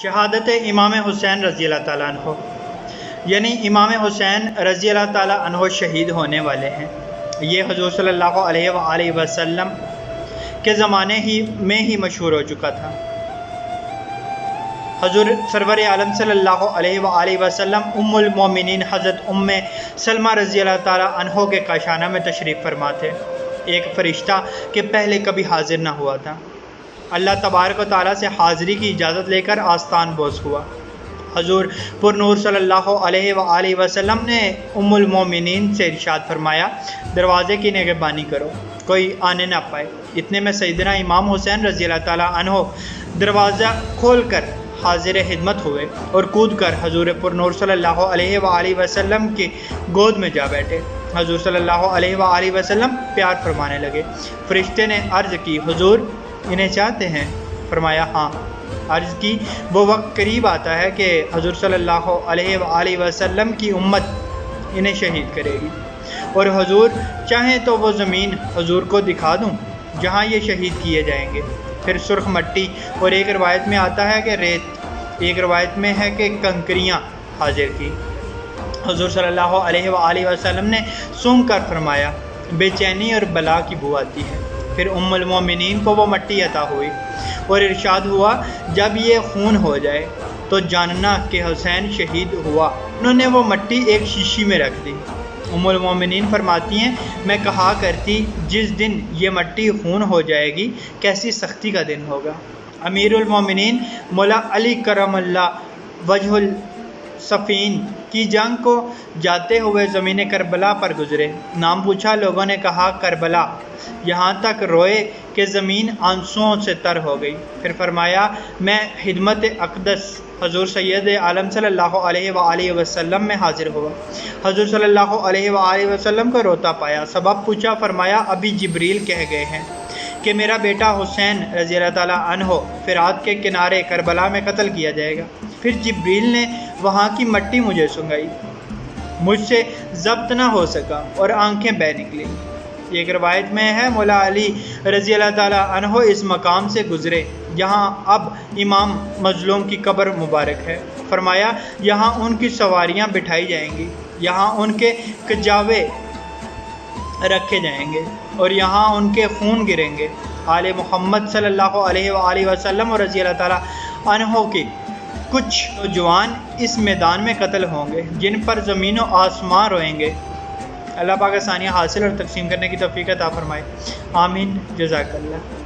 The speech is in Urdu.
شہادت امام حسین رضی اللہ تعالیٰ عنہ، یعنی امام حسین رضی اللہ تعالیٰ عنہ شہید ہونے والے ہیں۔ یہ حضور صلی اللہ علیہ وآلہ وسلم کے زمانے میں ہی مشہور ہو چکا تھا۔ حضور سرور عالم صلی اللہ علیہ وآلہ وسلم ام المومنین حضرت ام سلمہ رضی اللہ تعالیٰ عنہ کے کاشانہ میں تشریف فرما تھے۔ ایک فرشتہ کہ پہلے کبھی حاضر نہ ہوا تھا، اللہ تبارک و تعالیٰ سے حاضری کی اجازت لے کر آستان بوس ہوا۔ حضور پر نور صلی اللہ علیہ وآلہ وسلم نے ام المومنین سے ارشاد فرمایا، دروازے کی نگہبانی کرو، کوئی آنے نہ پائے۔ اتنے میں سیدنا امام حسین رضی اللہ تعالیٰ عنہ دروازہ کھول کر حاضر خدمت ہوئے اور کود کر حضور پر نور صلی اللہ علیہ وآلہ وسلم کی گود میں جا بیٹھے۔ حضور صلی اللہ علیہ وآلہ وسلم پیار فرمانے لگے۔ فرشتے نے عرض کی، حضور انہیں چاہتے ہیں؟ فرمایا ہاں۔ عرض کی، وہ وقت قریب آتا ہے کہ حضور صلی اللہ علیہ وآلہ وسلم کی امت انہیں شہید کرے گی، اور حضور چاہیں تو وہ زمین حضور کو دکھا دوں جہاں یہ شہید کیے جائیں گے۔ پھر سرخ مٹی، اور ایک روایت میں آتا ہے کہ ریت، ایک روایت میں ہے کہ کنکریاں حاضر کی۔ حضور صلی اللہ علیہ وآلہ وسلم نے سونگھ کر فرمایا، بے چینی اور بلا کی بو آتی ہے۔ پھر ام المومنین کو وہ مٹی عطا ہوئی اور ارشاد ہوا، جب یہ خون ہو جائے تو جاننا کہ حسین شہید ہوا۔ انہوں نے وہ مٹی ایک شیشی میں رکھ دی۔ ام المومنین فرماتی ہیں، میں کہا کرتی، جس دن یہ مٹی خون ہو جائے گی کیسی سختی کا دن ہوگا۔ امیر المومنین مولا علی کرم اللہ وجہ الصفین کی جنگ کو جاتے ہوئے زمین کربلا پر گزرے۔ نام پوچھا، لوگوں نے کہا کربلا، یہاں تک روئے کہ زمین آنسوؤں سے تر ہو گئی۔ پھر فرمایا، میں خدمت اقدس حضور سید عالم صلی اللہ علیہ وآلہ وسلم میں حاضر ہوا۔ حضور صلی اللہ علیہ وآلہ وسلم کو روتا پایا۔ سبب پوچھا، فرمایا ابھی جبریل کہہ گئے ہیں کہ میرا بیٹا حسین رضی اللہ تعالیٰ عنہ فرات کے کنارے کربلا میں قتل کیا جائے گا۔ پھر جبریل نے وہاں کی مٹی مجھے سنگائی، مجھ سے ضبط نہ ہو سکا اور آنکھیں بہہ نکلی۔ ایک روایت میں ہے، مولا علی رضی اللہ تعالیٰ عنہ اس مقام سے گزرے جہاں اب امام مظلوم کی قبر مبارک ہے۔ فرمایا، یہاں ان کی سواریاں بٹھائی جائیں گی، یہاں ان کے کجاوے رکھے جائیں گے اور یہاں ان کے خون گریں گے۔ آل محمد صلی اللہ علیہ وآلہ وسلم اور رضی اللہ تعالیٰ عنہ کے کچھ جوان اس میدان میں قتل ہوں گے جن پر زمین و آسمان روئیں گے۔ اللہ پاک آسانیاں حاصل اور تقسیم کرنے کی توفیق عطا فرمائے، آمین، جزاک اللہ۔